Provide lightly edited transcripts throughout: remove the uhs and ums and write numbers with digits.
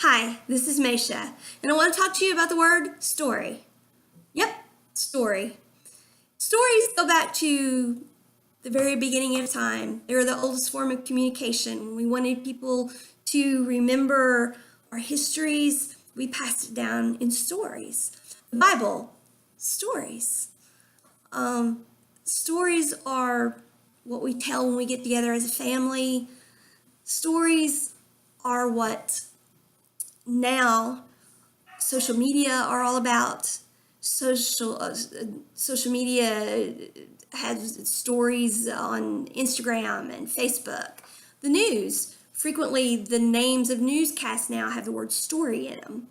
Hi, this is Meshea, and I want to talk to you about the word story. Yep, story. Stories go back to the very beginning of time. They were the oldest form of communication. We wanted people to remember our histories. We passed it down in stories. The Bible, stories. Stories are what we tell when we get together as a family. Stories are what now social media are all about. Social media has stories on Instagram and Facebook. The news, frequently the names of newscasts now have the word story in them.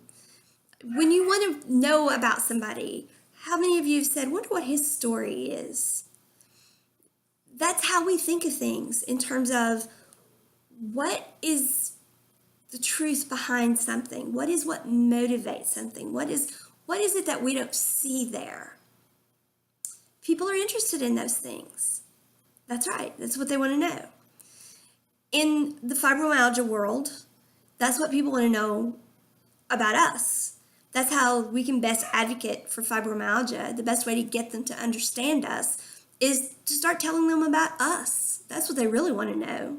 When you want to know about somebody, how many of you have said, wonder what his story is? That's how we think of things in terms of what is the truth behind something. What is what motivates something? What is it that we don't see there? People are interested in those things. That's right. That's what they want to know. In the fibromyalgia world, that's what people want to know about us. That's how we can best advocate for fibromyalgia. The best way to get them to understand us is to start telling them about us. That's what they really want to know.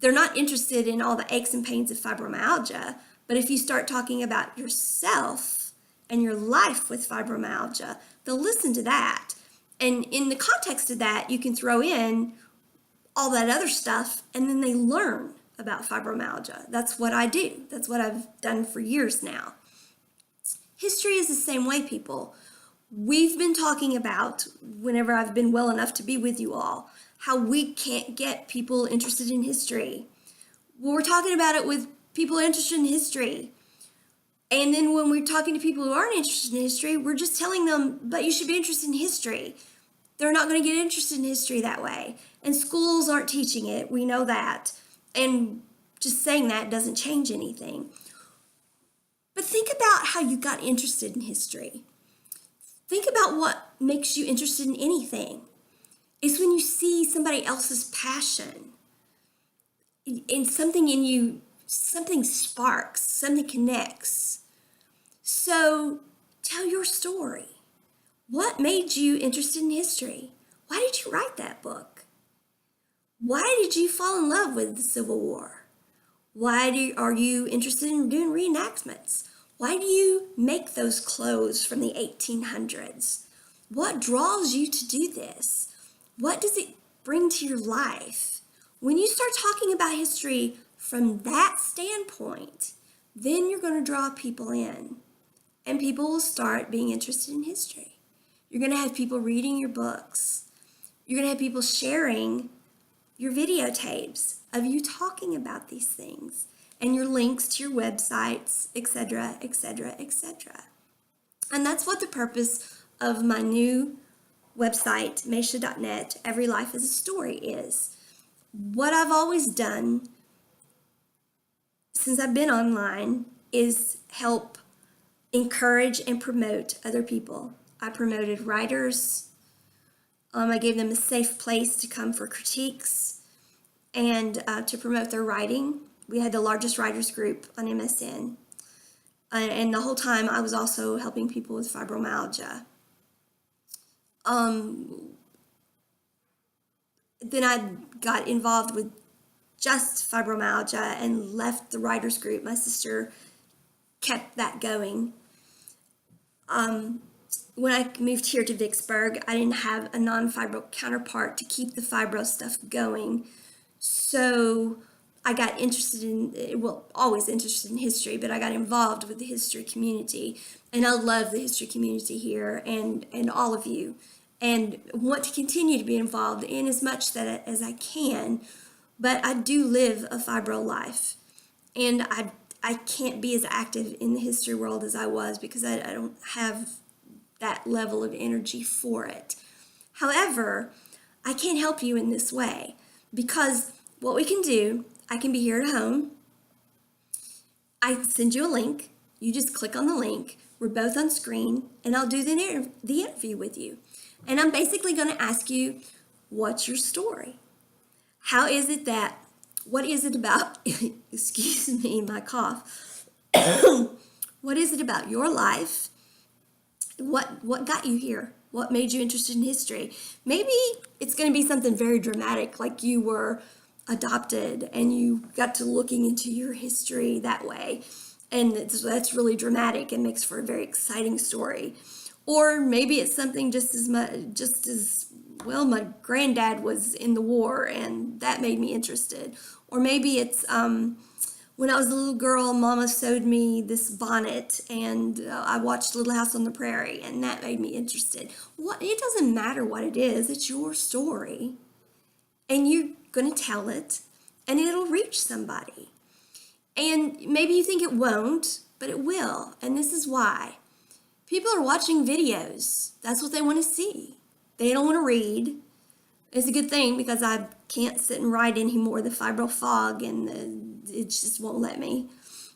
They're not interested in all the aches and pains of fibromyalgia, but if you start talking about yourself and your life with fibromyalgia, they'll listen to that. And in the context of that, you can throw in all that other stuff, and then they learn about fibromyalgia. That's what I do. That's what I've done for years now. History is the same way, people. We've been talking about, whenever I've been well enough to be with you all, how we can't get people interested in history. Well, we're talking about it with people interested in history. And then when we're talking to people who aren't interested in history, we're just telling them, but you should be interested in history. They're not going to get interested in history that way. And schools aren't teaching it. We know that. And just saying that doesn't change anything. But think about how you got interested in history. Think about what makes you interested in anything. It's when you see somebody else's passion in something in you, something sparks, something connects. So tell your story. What made you interested in history? Why did you write that book? Why did you fall in love with the Civil War? Are you interested in doing reenactments? Why do you make those clothes from the 1800s? What draws you to do this? What does it bring to your life? When you start talking about history from that standpoint, then you're going to draw people in, and people will start being interested in history. You're going to have people reading your books. You're going to have people sharing your videotapes of you talking about these things and your links to your websites, etc., etc., etc. And that's what the purpose of my new website, Meshea.net, Every Life is a Story, is. What I've always done since I've been online is help encourage and promote other people. I promoted writers. I gave them a safe place to come for critiques and to promote their writing. We had the largest writers group on MSN. And the whole time I was also helping people with fibromyalgia. Then I got involved with just fibromyalgia and left the writers group. My sister kept that going. When I moved here to Vicksburg, I didn't have a non-fibro counterpart to keep the fibro stuff going. So I got interested in, always interested in history, but I got involved with the history community. And I love the history community here and all of you, and want to continue to be involved in as much as I can. But I do live a fibro life, and I can't be as active in the history world as I was because I don't have that level of energy for it. However, I can help you in this way, because what we can do, I can be here at home. I send you a link. You just click on the link. We're both on screen, and I'll do the interview with you. And I'm basically going to ask you, what's your story? What is it about, excuse me, my cough. What is it about your life? What got you here? What made you interested in history? Maybe it's going to be something very dramatic, like you were adopted and you got to looking into your history that way. And that's really dramatic and makes for a very exciting story. Or maybe it's something just as well, my granddad was in the war and that made me interested. Or maybe it's when I was a little girl, Mama sewed me this bonnet, and I watched Little House on the Prairie, and that made me interested. It doesn't matter what it is, it's your story, and you're going to tell it, and it'll reach somebody. And maybe you think it won't, but it will, and this is why. People are watching videos. That's what they want to see. They don't want to read. It's a good thing because I can't sit and write anymore. The fibro fog and it just won't let me.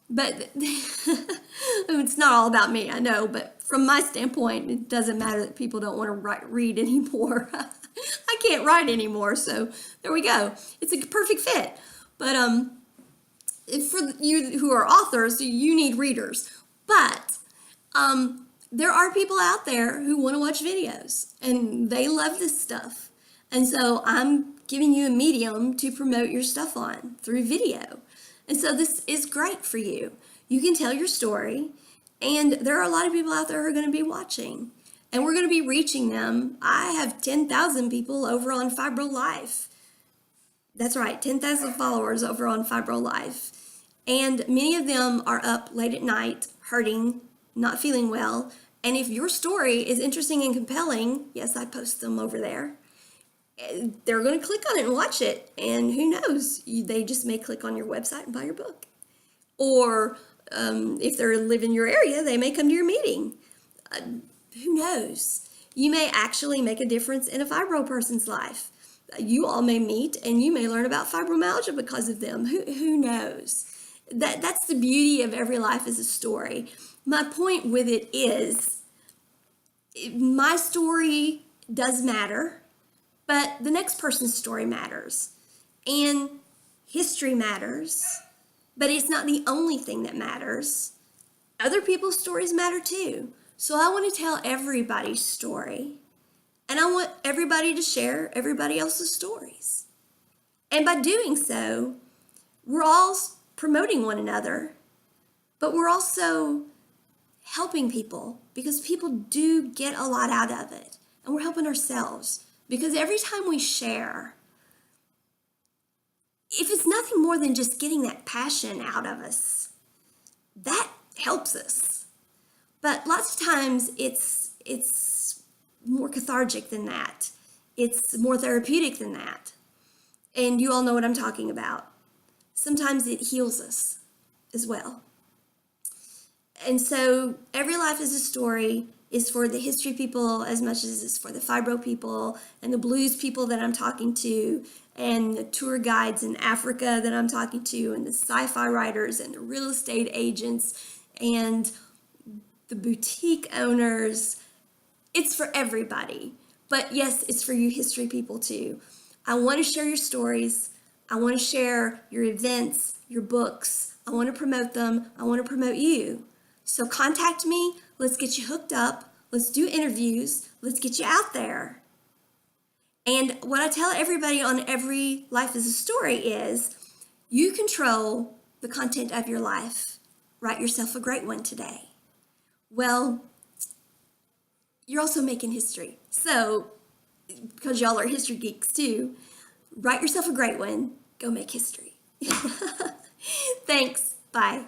But it's not all about me, I know. But from my standpoint, it doesn't matter that people don't want to read anymore. I can't write anymore, so there we go. It's a perfect fit. But for you who are authors, you need readers. But there are people out there who want to watch videos, and they love this stuff. And so I'm giving you a medium to promote your stuff on through video. And so this is great for you. You can tell your story, and there are a lot of people out there who are going to be watching, and we're going to be reaching them. I have 10,000 people over on Fibro Life. That's right, 10,000 followers over on Fibro Life. And many of them are up late at night, hurting, not feeling well. And if your story is interesting and compelling, yes, I post them over there. They're going to click on it and watch it. And who knows, they just may click on your website and buy your book. Or if they live in your area, they may come to your meeting. Who knows? You may actually make a difference in a fibro person's life. You all may meet and you may learn about fibromyalgia because of them. Who knows? That's the beauty of every life is a story. My point with it is my story does matter. But the next person's story matters, and history matters, but it's not the only thing that matters. Other people's stories matter too. So I want to tell everybody's story, and I want everybody to share everybody else's stories. And by doing so, we're all promoting one another, but we're also helping people because people do get a lot out of it, and we're helping ourselves. Because every time we share, if it's nothing more than just getting that passion out of us, that helps us. But lots of times it's more cathartic than that. It's more therapeutic than that. And you all know what I'm talking about. Sometimes it heals us as well. And so every life is a story. Is for the history people as much as it's for the fibro people and the blues people that I'm talking to and the tour guides in Africa that I'm talking to and the sci-fi writers and the real estate agents and the boutique owners. It's for everybody. But yes, it's for you history people too. I want to share your stories. I want to share your events, your books. I want to promote them. I want to promote you. So contact me. Let's get you hooked up. Let's do interviews. Let's get you out there. And what I tell everybody on Every Life is a Story is you control the content of your life. Write yourself a great one today. Well, you're also making history. So, because y'all are history geeks too, write yourself a great one. Go make history. Thanks. Bye.